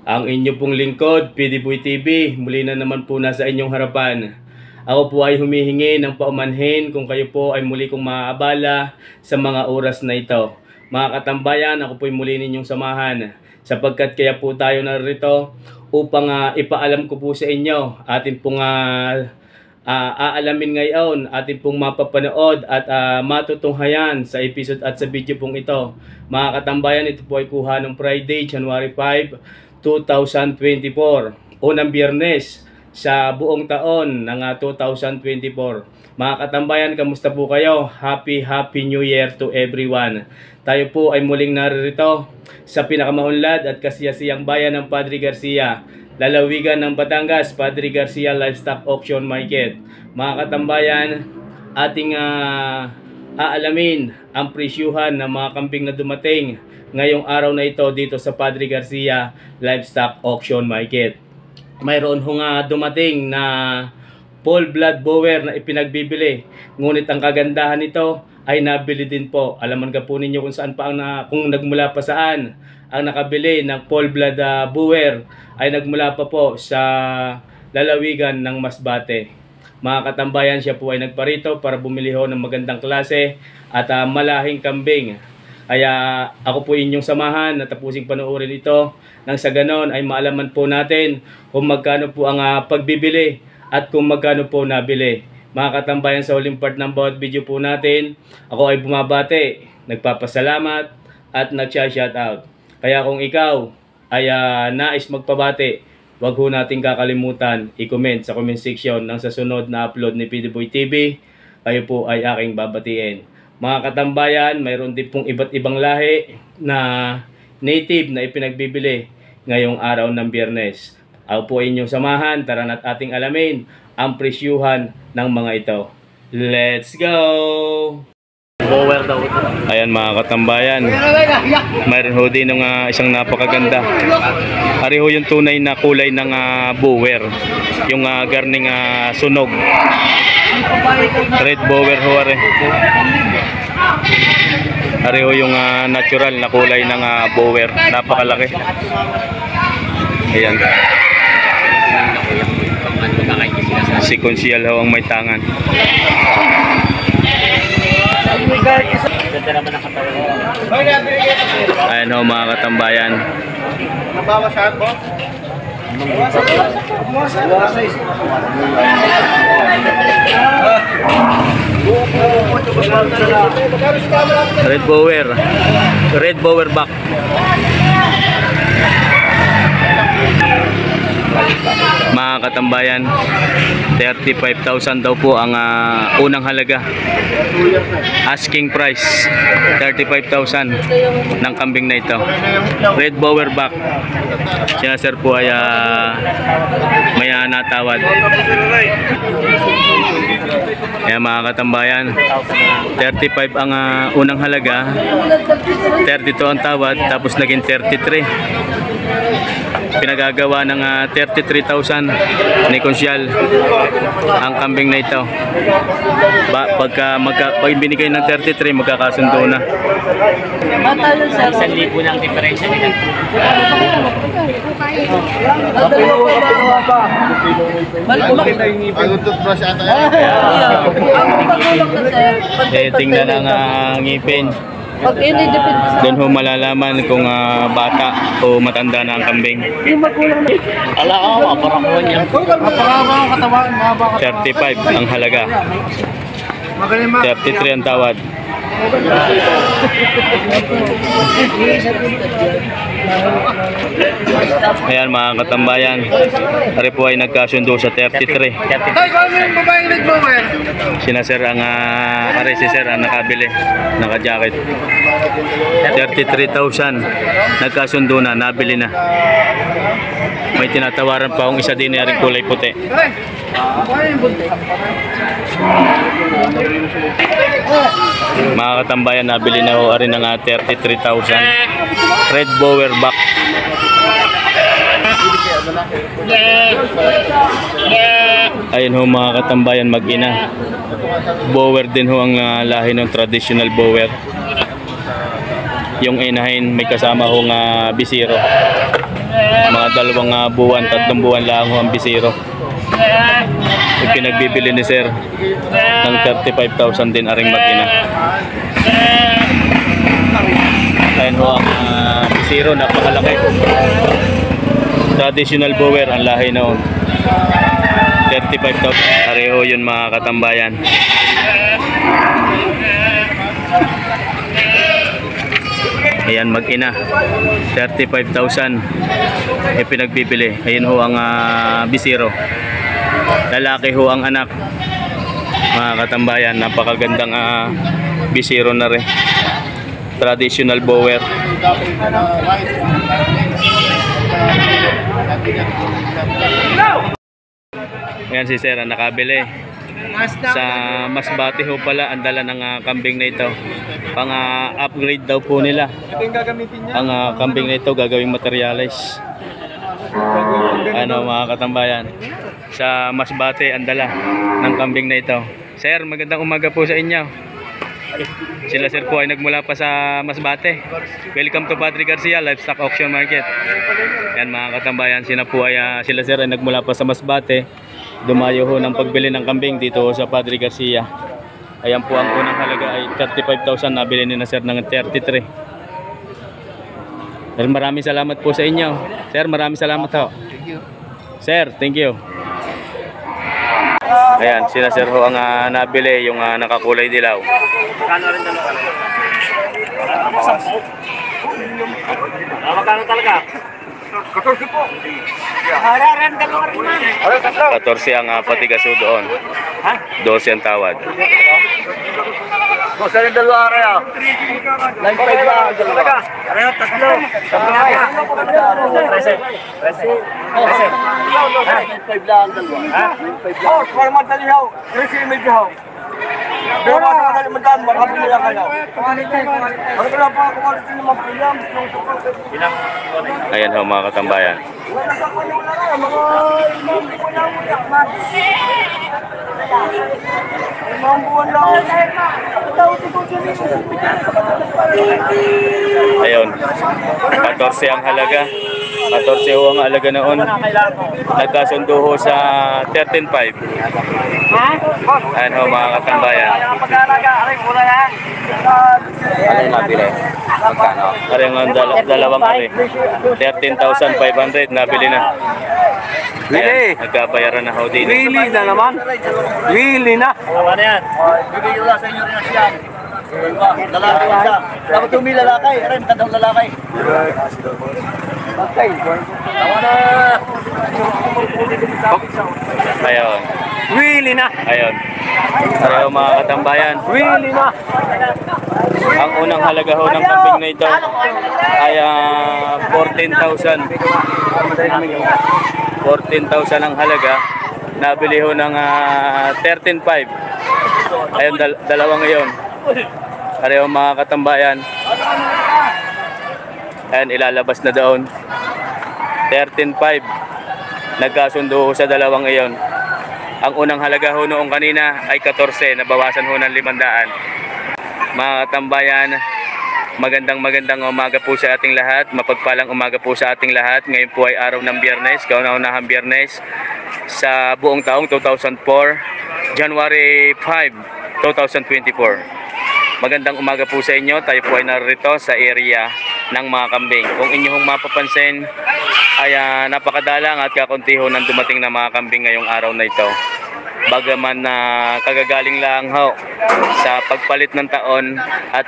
Ang inyo pong lingkod, PDBoy TV, muli na naman po nasa inyong harapan. Ako po ay humihingi ng paumanhin kung kayo po ay muli kong maaabala sa mga oras na ito. Mga katambayan, ako po ay muli ninyong samahan sapagkat kaya po tayo narito upang ipaalam ko po sa inyo atin pong aalamin ngayon, atin pong mapapanood at matutunghayan sa episode at sa video pong ito. Mga katambayan, ito po ay kuha ng Friday, January 5, 2024, unang Biyernes sa buong taon ng 2024. Mga katambayan, kamusta po kayo? Happy New Year to everyone. Tayo po ay muling naririto sa pinakamaunlad at kasiyasiyang bayan ng Padre Garcia, lalawigan ng Batangas, Padre Garcia Livestock Auction Market. Mga katambayan, ating aalamin ang presyuhan ng mga kambing na dumating ngayong araw na ito dito sa Padre Garcia Livestock Auction Market. Mayroon hong dumating na full blood bower na ipinagbibili. Ngunit ang kagandahan nito ay nabili din po. Alaman ka po ninyo kung saan pa kung nagmula pa saan ang nakabili ng full blood bower ay nagmula pa po sa lalawigan ng Masbate. Mga katambayan, siya po ay nagparito para bumili ho ng magandang klase at malahing kambing. Kaya ako po inyong samahan na tapusing panoorin ito nang sa ganon ay maalaman po natin kung magkano po ang pagbibili at kung magkano po nabili. Mga katambayan, sa huling part ng bawat video po natin, ako ay bumabate, nagpapasalamat at nag-shoutout. Kaya kung ikaw ay nais magpabate, wag ho nating kakalimutan i-comment sa comment section ng sa sunod na upload ni PDBoy TV. Kayo po ay aking babatiin. Mga katambayan, mayroon din pong iba't ibang lahi na native na ipinagbibili ngayong araw ng Biyernes. Ako po inyong samahan, tara na't ating alamin ang presyuhan ng mga ito. Let's go! Ayan mga katambayan, mayroon ho din ng isang napakaganda. Ari ho yung tunay na kulay ng bower, yung garning sunog. Red bower ho ari. Ari ho yung natural na kulay ng bower, napakalaki. Ayan. Si Konsyal ho ang may tangan. Ayan ho mga katambayan. Red bower back. Mga katambayan, 35,000 daw po ang unang halaga. Asking price 35,000 ng kambing na ito. Red bower back. Sina sir po ay may natawad. Ayan mga katambayan, 35 ang unang halaga, 32 ang tawad, tapos naging 33. Pinagagawa ng 33,000 ni Konsyal ang kambing na ito. Pag binigay ng 33, magkakasundo na. 1,000 lang diferensya nila. Tingnan ang ngipin. Doon ho malalaman kung bata o matanda na ang kambing. Ala ko, aparakuan niya. 35 ang halaga. 33 ang tawad. Ayan mga katambayan, ari po ay nagkasundo sa 33. Sina sir ang ari si sir ang nakabili, naka-jacket. 33,000 nagkasundo na, nabili na. May tinatawaran pa akong isa din na rin kulay puti. Mga katambayan, nabili na ho rin ng 33,000 red bower back. Ayun ho mga katambayan, mag-ina. Bower din ho ang lahi ng traditional bower. Yung inahin may kasama hong bisiro. Mga 2 buwan, 3 buwan lang ho ang bisiro. Pinagbibili ni sir ng 35,000 din aring mag-ina. Ayan ho ang bisiro, napakalaki. Traditional bower ang lahi noon. 35,000. Pareho yun mga katambayan. Ayan mag-ina, 35,000 pinagbibili. Ayan ho ang bisiro. Lalaki ho ang anak. Mga katambayan, napakagandang bisiro na rin. Traditional bower. Ayan si sir ang nakabili. Sa Masbate ho pala ang dala ng kambing na ito. Pang upgrade daw po nila. Ang kambing na ito gagawing materialize. Ano mga katambayan, sa Masbate ang dala ng kambing na ito. Sir, magandang umaga po sa inyo. Sila sir po ay nagmula pa sa Masbate. Welcome to Padre Garcia Livestock Auction Market. Yan mga katambayan, sila sir ay nagmula pa sa Masbate. Dumayo ho ng pagbili ng kambing dito sa Padre Garcia. Ayan po, ang unang halaga ay 35,000. Nabili ni na sir ng 33. Sir, maraming salamat po sa inyo. Sir, maraming salamat ho. Sir, thank you. Ayan, sila sir ho ang nabili, yung nakakulay dilaw. Magkano rin dalawa? Magkano talaga? 14 po. 14 ang patigaso doon. 12 ang tawad. Kung saan yung dalawa rin ah? 9.5 lang. Talaga? Areho, tatlo. 13. 9.5 lang ang dalawa. 9.5 lang. Oh, para matalihaw. Yung si medyo. Pero mga sa kalimantan, makapili lang kayo. Ano ka lang pa, kumaliti naman po yan. Ayan ho mga katambayan. Ayun, 14 ang halaga. 14 ho ang halaga noon. Nagkasundo ho sa 13.5. Ayan ho mga katambayan. Ano yung nabili? Magkano? Parang ang dalawang kami. 13,500 nabili na. Ayan, nagkabayaran na ho din. Willy na naman. Willy na. Tama na yan. Bibigyan ko sa inyo rin ang siyan. Lalaki isa. Dapat yung may lalaki. Rin, tandang lalaki. Okay. Tama na. Ayun. Willy na. Ayun. Pareho mga katambayan. Willy na. Ang unang halaga ho ng kambing na ito ay 14,000. 14,000 ang halaga. Nabili ho ng 13,500. Ayun, dalawa ngayon. Pareho mga katambayan. Ayan, ilalabas na doon. 13,500. Nagkasundo ho sa dalawang ngayon. Ang unang halaga ho noong kanina ay 14. Nabawasan ho ng 500. Mga katambayan, magandang umaga po sa ating lahat. Mapagpalang umaga po sa ating lahat. Ngayon po ay araw ng Biyernes, kauna-unahang Biyernes sa buong taong 2004, January 5, 2024. Magandang umaga po sa inyo. Tayo po ay narito sa area ng mga kambing. Kung inyong mapapansin ay napakadalang at kakunti ho ng dumating na mga kambing ngayong araw na ito. Bagaman na kagagaling lang ho sa pagpalit ng taon at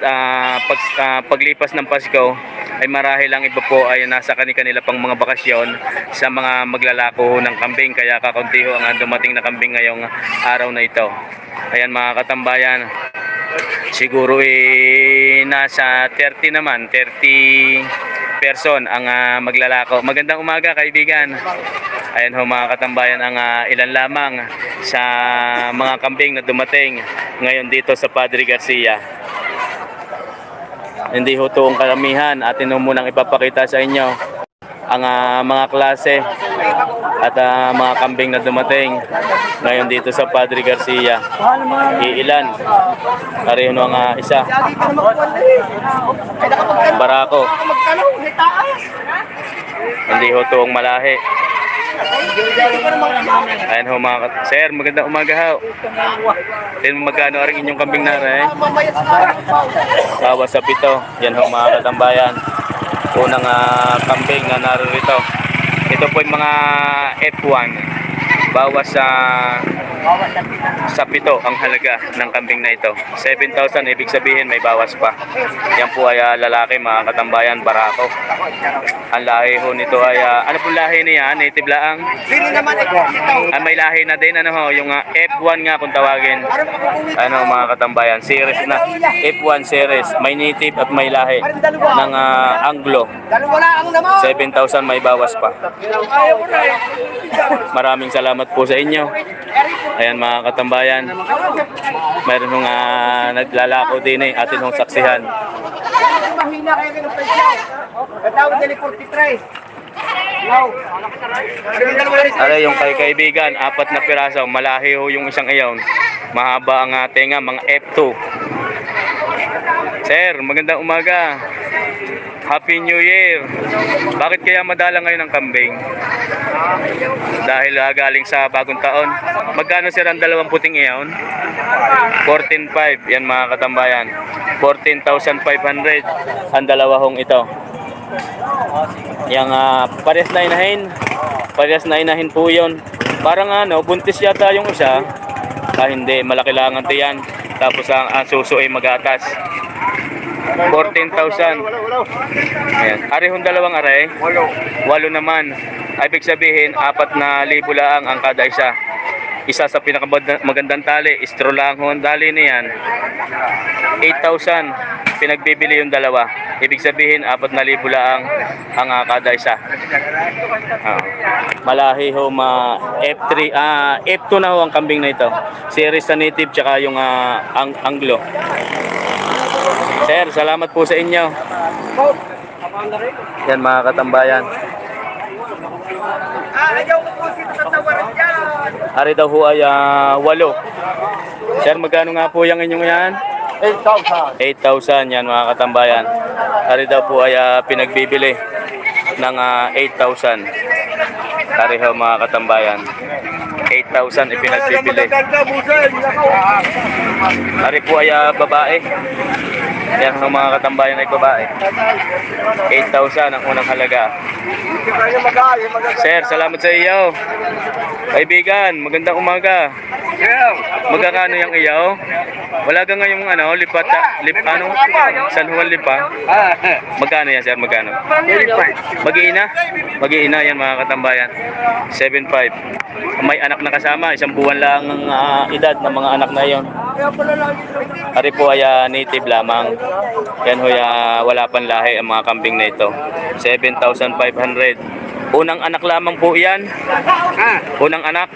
paglipas ng Pasko ay marahil lang iba po ay nasa kanila pang mga bakasyon sa mga maglalako ng kambing, kaya kakunti ho ang dumating na kambing ngayong araw na ito. Ayan mga katambayan, siguro nasa 30 naman, 30 person ang maglalako. Magandang umaga kaibigan. Ayan ho mga katambayan ang ilan lamang sa mga kambing na dumating ngayon dito sa Padre Garcia. Hindi ho ito ang karamihan. Atin ho munang ipapakita sa inyo ang mga klase at mga kambing na dumating ngayon dito sa Padre Garcia. Iilan. Pareho ang isa. Barako. Hindi ho toong malahi. Ayan ho sir, magandang umaga ho. Tignan mo magkano rin inyong kambing naray. Bawas sa 7. Yan ho mga katambayan. Unang kambing na narito. Ito po yung mga F1. Bawas sa 7 ang halaga ng kambing na ito. 7,000 ibig sabihin may bawas pa. Yan po ay lalaki mga katambayan, barako. Ang lahi ho nito ay ano po lahi niya? Native laang? May lahi na din ano ho, yung F1 nga kung tawagin. Ano mga katambayan, series na F1 series, may native at may lahi ng Anglo. 7,000 may bawas pa. Maraming salamat po sa inyo. Ayan mga katambayan, mayroon nung naglalako din atin hong saksihan. Are yung kay kaibigan, 4 na piraso, malahi ho yung isang iyon. Mahaba ang tenga, mga F2. Sir, magandang umaga. Happy New Year. Bakit kaya madala ngayon ang kambing? Dahil galing sa bagong taon. Magkano sir ang 2 puting iyon? 14,500. Yan mga katambayan. 14,500 ang 2 hong ito. Yang parehas na inahin. Parehas na inahin po yun. Parang buntis yata yung isa. Hindi, malaki lang ang tiyan. Tapos ang suso ay mag-atas. 14,000. Ayan. Arehong 2 aray. 8 naman. Ibig sabihin 4,000 lang ang kada isa. Isa sa pinakamagandang tali, istro lang ang tali niyan. 8,000 pinagbibili yung 2. Ibig sabihin 4,000 lang ang kada isa. Malahi ho F3 F2 na ho ang kambing na ito. Series sa native tsaka yung Anglo. Sir, salamat po sa inyo. Yan mga katambayan. Ari daw ho ay 8. Sir, magkano nga po yung inyong yan? 8,000. 8,000 yan mga katambayan. Ari daw po ay pinagbibili ng 8,000. Ari ho mga katambayan. 8,000 ipinagbibili. Ari po ay babae. Yan ang mga katambayan ay babae. 8,000 ang unang halaga. Sir, salamat sa iyo. Kaibigan, magandang umaga. Magkakano yung iyo? Wala ka ngayong lipat San Juan Lipa. Magkano yan sir? Magkano? Mag-iina yan mga katambayan. 7,500. May anak na kasama, 1 buwan lang ang edad ng mga anak na yon. Ari po ay native lamang. Yan ho wala pang lahi ang mga kambing na ito. 7,500. Unang anak lamang po yan. Unang anak.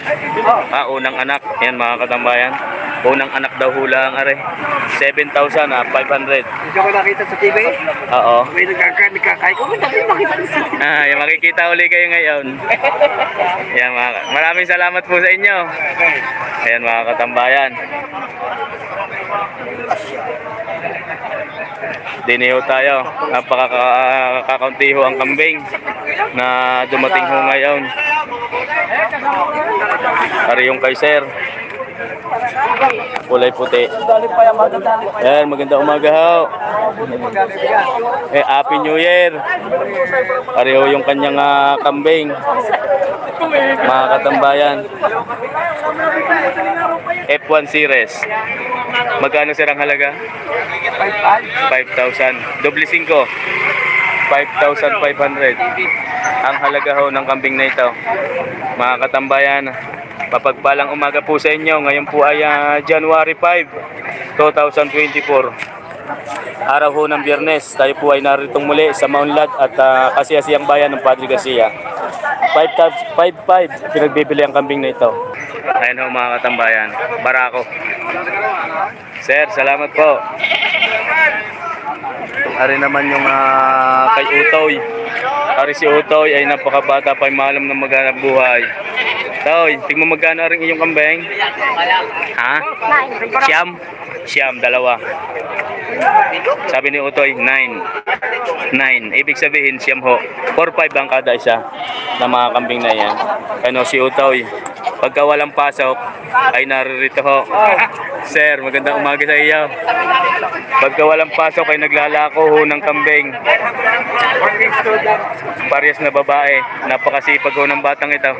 Unang anak. Yan mga katambayan. Unang anak daw hula ang are. 7,500. Hindi ko nakita sa TV? Oo. May nagkakay ko. Yung makikita uli kayo ngayon. Yan maraming salamat po sa inyo. Ayan mga katambayan. Diniho tayo. Napakakaunti ho ang kambing na dumating ho ngayon. Ari yung kay sir. Kulay puti. Ayan, maganda umaga ho. Happy New Year. Ari ho yung kanyang kambing. Mga katambayan. F1 series. Magkano sir ang halaga? 5,000. Doble 5. 5,500 ang halaga ho ng kambing na ito. Mga katambayan, mapagpalang umaga po sa inyo. Ngayon po ay January 5, 2024. Araw ho ng Biyernes. Tayo po ay naritong muli sa Maunlad at kasiyasiyang bayan ng Padre Garcia. 5,500 pinagbibili ang kambing na ito. Ayan ho mga katambayan, barako. Sir, salamat po. Ari naman yung kay Utoy. Ari si Utoy ay napakabata pa, malam na maghanap buhay. Toy, tingnan mo magkano rin iyong kambing? Ha? Siyam, dalawa. Sabi ni Utoy, 9. Ibig sabihin, siyam ho. 4-5 ang kada isa na mga kambing na yan. Ano si Utoy, pagka walang pasok, ay naririto ho. Sir, magandang umaga sa iyo. Pagka walang pasok, ay naglalako ho ng kambing. Parehas na babae. Napakasipag ho ng batang ito.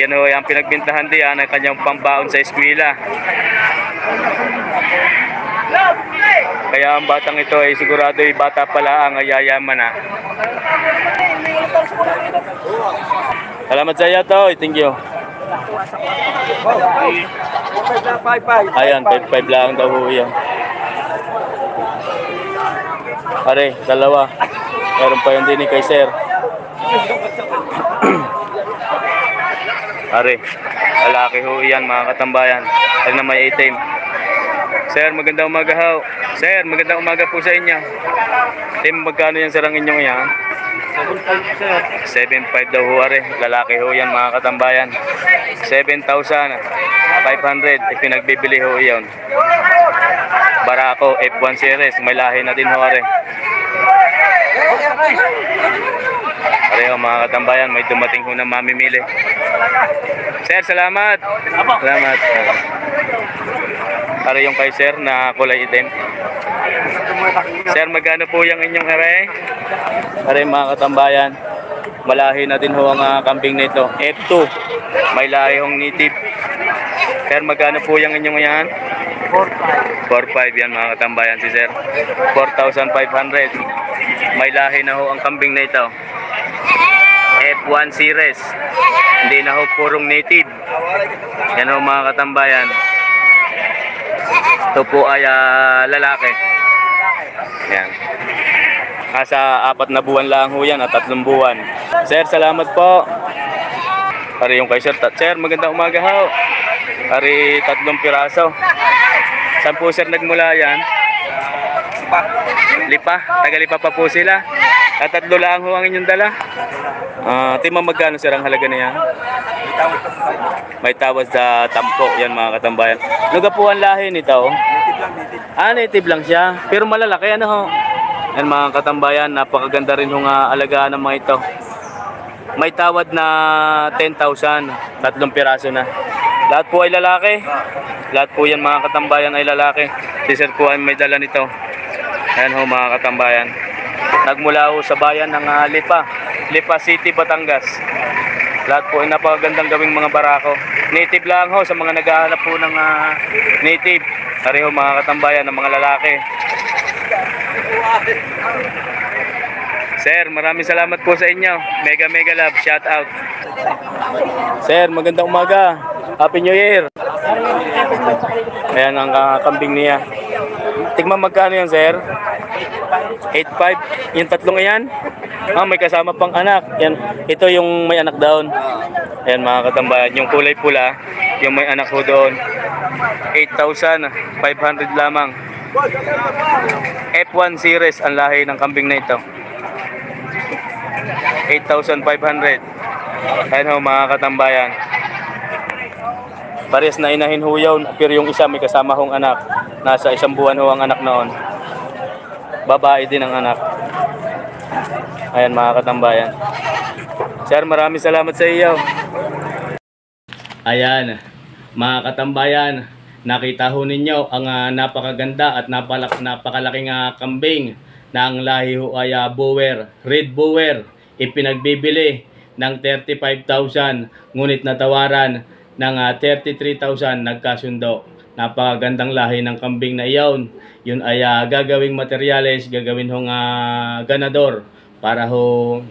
Yan ho, ang pinagbintahan diyan ay kanyang pambaon sa eskwela. Kaya ang batang ito ay sigurado ay bata pala ang ayayaman na. Salamat sa iyo, Toy. Thank you. Ayan, 5-5 lang daw ho yan. Pare, dalawa. Meron pa yun din kay Sir. Pare, lalaki ho yan mga katambayan. Ay na may itim. Sir, magandang umaga ho. Sir, magandang umaga po sa inyo. Tim, magkano yan sarangin nyo yan? 7.5 daw ho, are. Lalaki ho yan mga katambayan. 7,500 ipinagbibili ho yan. Barako F1 series, may lahi na din ho, are. Are ho mga katambayan, may dumating ho na mamimili. Sir, salamat. Salamat. Are yung kay Sir na kulay itim. Sir, magkano po yung inyong are? Are mga katambayan, malahi na din ho ang kambing nito. F2, may lahi hong native. Sir, magkano po yung inyong yan? 4.5 yan mga katambayan si Sir. 4,500. May lahi na ho ang kambing na ito. F1 series. Hindi na ho purong native. Yan ho mga katambayan. Ito po ay lalaki. Yan. Sa 4 na buwan lang ho yan at 3 buwan. Sir, salamat po. Pare yung kay Sir. Sir, magandang umaga ho. Pare 3 piraso. Saan po Sir nagmula yan? Lipa. Taga-Lipa pa po sila. At 3 lang ho ang inyong dala. Tima magkano Sir ang halaga na yan? May tawas sa tampo yan mga katambayan. Luga po ang lahi nito. Native lang siya. Pero malalaki ano ho. Yan mga katambayan, napakaganda rin yung alagaan ng mga ito. May tawad na 10,000, 3 piraso na. Lahat po ay lalaki. Lahat po yan mga katambayan ay lalaki. Si Sir po ay may dala nito. Ayan ho mga katambayan. Nagmula ho sa bayan ng Lipa City, Batangas. Lahat po ay napakagandang gawing mga barako. Native lang ho sa mga naghahanap po ng native. Pareho mga katambayan ng mga lalaki. Sir, maraming salamat po sa inyo. Mega love, shout out. Sir, magandang umaga. Happy New Year. Ayan ang kambing niya. Tignan magkano yan, Sir? 8.5. Yung 3 yan? May kasama pang anak. Yan. Ito yung may anak doon. Ayan mga katambayan. Yung kulay pula, yung may anak ho doon. 8,500 lamang. F1 series ang lahi ng kambing na ito. 8,500. Ayan ho mga katambayan. Parehas na inahin ho yun. Pero yung isa may kasama hong anak. Nasa 1 buwan ho ang anak noon. Babae din ang anak. Ayan mga katambayan. Sir, maraming salamat sa iyo. Ayan mga katambayan, nakita ho ninyo ang napakaganda at napakalaking kambing na ang lahi ho ay Boer, Red Boer. Ipinagbibili ng 35,000 ngunit natawaran ng 33,000 nagkasundo. Napakagandang lahi ng kambing na iyon. Yun ay gagawing materyales, gagawin hong ganador para ho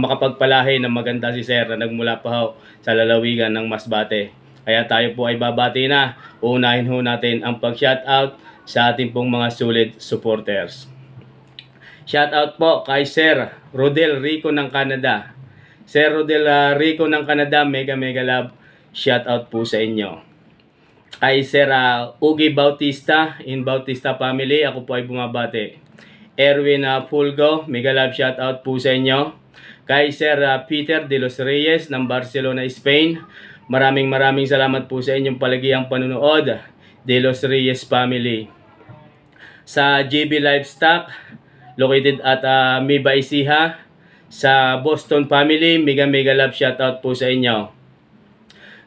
makapagpalahi ng maganda si Sir na nagmula pa ho sa lalawigan ng Masbate. Kaya tayo po ay babati na. Unahin ho natin ang pag-shoutout sa ating pong mga solid supporters. Shoutout po kay Sir Rodel Rico ng Canada. Sir Rodel Rico ng Canada, mega love. Shoutout po sa inyo. Kay Sir Ugi Bautista in Bautista family, ako po ay bumabati. Erwin Fulgo, mega love shoutout po sa inyo. Kay Sir Peter de los Reyes ng Barcelona, Spain. Maraming salamat po sa inyong palagiang panunood, de los Reyes family. Sa JB Livestock, located at Miba Ecija, sa Boston family, mega love shoutout po sa inyo.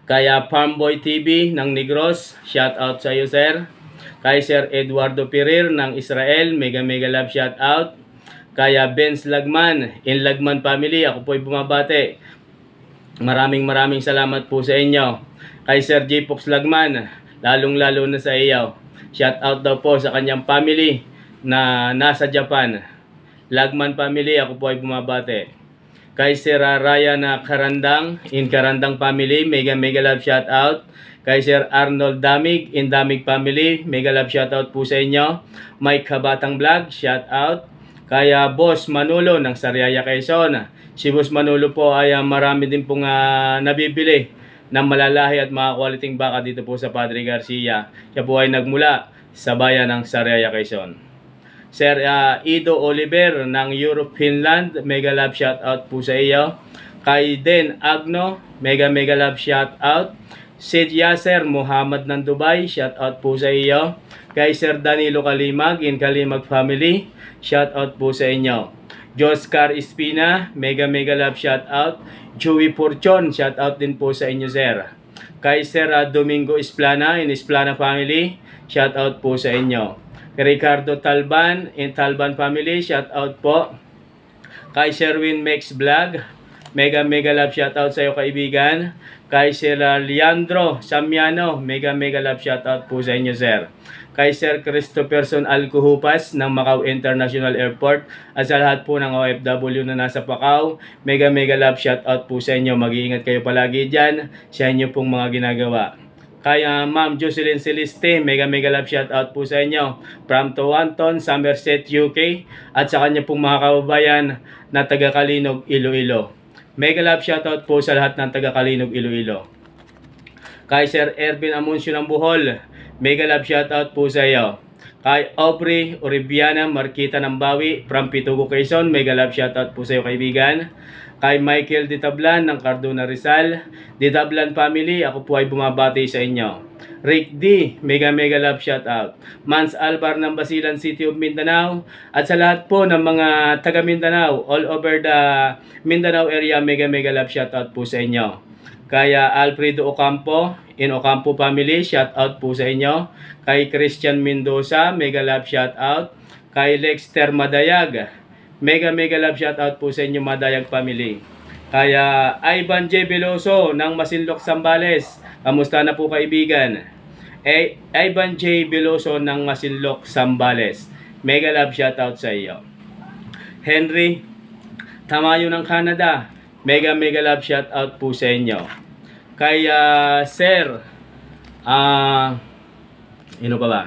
Kaya Farmboy TV ng Negros, shoutout sa iyo sir. Kay Sir Eduardo Pereira ng Israel, mega love shoutout. Kaya Benz Lagman, in Lagman family, ako po ay bumabate. Maraming salamat po sa inyo. Kay Sir J. Fox Lagman, lalong-lalo na sa iyo. Shoutout daw po sa kanyang family na nasa Japan. Lagman family, ako po ay bumabate. Kay Sir Ryan Karandang, in Karandang family, mega love shoutout. Kay Sir Arnold Damig, in Damig family, mega love shoutout po sa inyo. Mike Kabatang Vlog, shoutout. Kaya Boss Manolo ng Sariaya, Quezon. Si Boss Manolo po ay marami din pong nabibili ng malalahi at mga quality baka dito po sa Padre Garcia. Siya po ay nagmula sa bayan ng Sariaya, Quezon. Sir Ido Oliver ng Europe, Finland, mega love shoutout po sa iyo. Kay Den Agno, mega love shoutout. Sid Yasser Muhammad ng Dubai, shoutout po sa iyo. Kay Sir Danilo Kalimag, in Kalimag family, shoutout po sa inyo. Joscar Espina, mega love shoutout. Joey Porchon, shoutout din po sa inyo sir. Kay Sir Domingo Esplana, in Esplana family, shoutout po sa inyo. Ricardo Talban, in Talban family, shoutout po. Kay Sherwin Max Vlog, mega love shoutout sa iyo kaibigan. Kay Sir Leandro Samiano, mega love shoutout po sa inyo sir. Kay Sir Christopherson Alcuhupas ng Macau International Airport at sa lahat po ng OFW na nasa Macau, mega love shoutout po sa inyo. Mag-iingat kayo palagi dyan sa inyo pong mga ginagawa. Kaya Ma'am Jocelyn Celeste, mega love shoutout po sa inyo from Toronto, Somerset, UK at sa kanya pong mga kababayan na taga Kalinog, Iloilo. Mega love shoutout po sa lahat ng taga Kalinog, Iloilo. Kay Sir Ervin Amuncio ng Bohol, mega love shoutout po sa iyo. Kay Aubrey Oribiana Marquita ng Bawi from Pitugo, Quezon, mega love shoutout po sa iyo kaibigan. Kay Michael Ditablan ng Cardona, Rizal, Ditablan family, ako po ay bumabati sa inyo. Rick D, mega love shoutout. Mans Alvar ng Basilan City of Mindanao at sa lahat po ng mga taga Mindanao, all over the Mindanao area, mega love shoutout po sa inyo. Kaya Alfredo Ocampo, in Ocampo family, shoutout po sa inyo. Kay Christian Mendoza, mega love shoutout. Kay Lexter Madayag, mega love shoutout po sa inyo Madayag family. Kaya Ivan J. Veloso ng Masinloc, Zambales, kamusta na po kaibigan? Ivan J. Veloso ng Masinloc, Zambales, mega love shoutout sa iyo. Henry Tamayo ng Canada, mega love shoutout po sa inyo. Kaya Sir ano pa ba?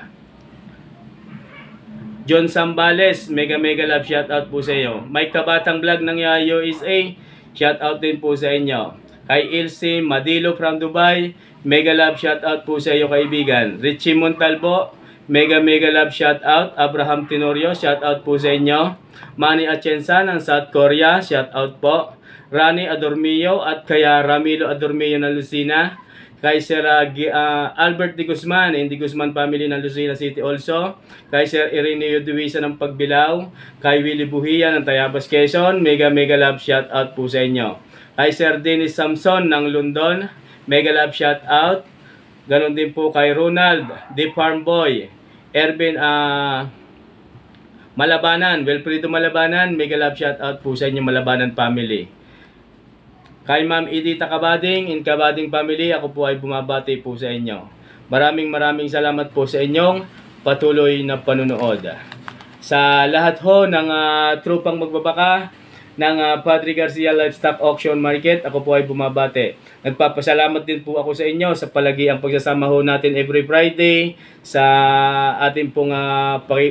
John Zambales, mega love shoutout po sa iyo. Mike Kabatang Vlog ng USA, shoutout din po sa inyo. Kay Ilse Madilo from Dubai, mega love shoutout po sa iyo kaibigan. Richie Montalvo, mega love shoutout. Abraham Tenorio, shoutout po sa inyo. Manny Atienza ng South Korea, shoutout po. Rani Adormillo at kaya Ramilo Adormillo ng Lucena. Kay Sir Albert Di Guzman, in Di Guzman family ng Lucena City also. Kay Sir Ireneo Duisa ng Pagbilao. Kay Willie Buhia ng Tayabas, Quezon, mega love shoutout po sa inyo. Kay Sir Dennis Samson ng London, mega love shoutout. Ganon din po kay Ronald, The Farm Boy. Ervin Malabanan, Wilfredo Malabanan, mega love shoutout po sa inyo Malabanan family. Kay Ma'am Edita Kabading, in Kabading family, ako po ay bumabati po sa inyo. Maraming salamat po sa inyong patuloy na panunood. Sa lahat ho ng trupang magbabaka ng Padre Garcia Livestock Auction Market, ako po ay bumabati. Nagpapasalamat din po ako sa inyo sa palagiang pagsasama ho natin every Friday, sa ating pong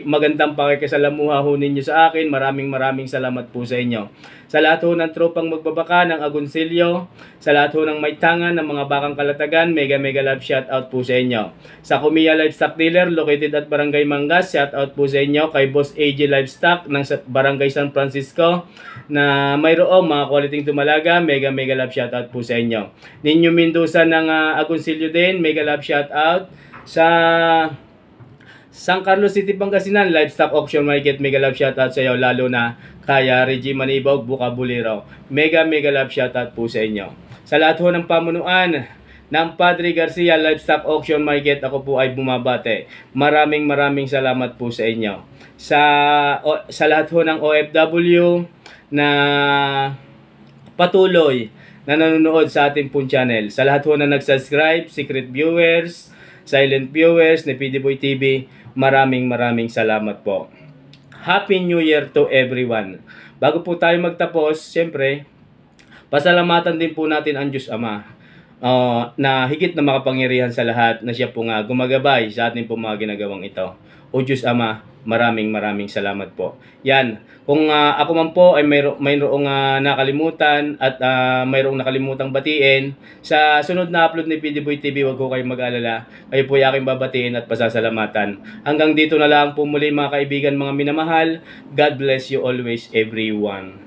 magandang pakikisalamuha ho ninyo sa akin. Maraming salamat po sa inyo. Sa lahat ho ng tropang magbabaka ng Agoncillo, sa lahat ho ng may tangan ng mga bakang kalatagan, mega love shout out po sa inyo. Sa Kumiya Livestock Dealer located at Barangay Mangas, shout out po sa inyo. Kay Boss AJ Livestock ng Barangay San Francisco na mayroong mga quality tumalaga, mega love shout out po sa inyo. Ninyo Mendoza ng Agoncillo din, mega love shout out. Sa San Carlos City, Pangasinan, Livestock Auction Market, mega love shoutout sa iyo, lalo na kaya Reggie Manibog, Bucabulero. Mega love shoutout po sa inyo. Sa lahat ho ng pamunuan ng Padre Garcia Livestock Auction Market, ako po ay bumabate. Maraming salamat po sa inyo. Sa lahat ho ng OFW na patuloy na nanonood sa ating pong channel. Sa lahat ho na nag-subscribe, secret viewers, silent viewers ni PD Boy TV, maraming salamat po. Happy New Year to everyone. Bago po tayo magtapos, siyempre, pasalamatan din po natin ang Diyos Ama na higit na makapangyarihan sa lahat na siya po nga gumagabay sa ating po mga ginagawang ito. O Diyos Ama, maraming salamat po. Yan, kung ako man po ay mayroong nakalimutan at mayroong nakalimutang batiin, sa sunod na upload ni PD Boy TV, wag ko kayong mag-alala. Kayo po ay aking babatiin at pasasalamatan. Hanggang dito na lang po muli mga kaibigan, mga minamahal. God bless you always, everyone.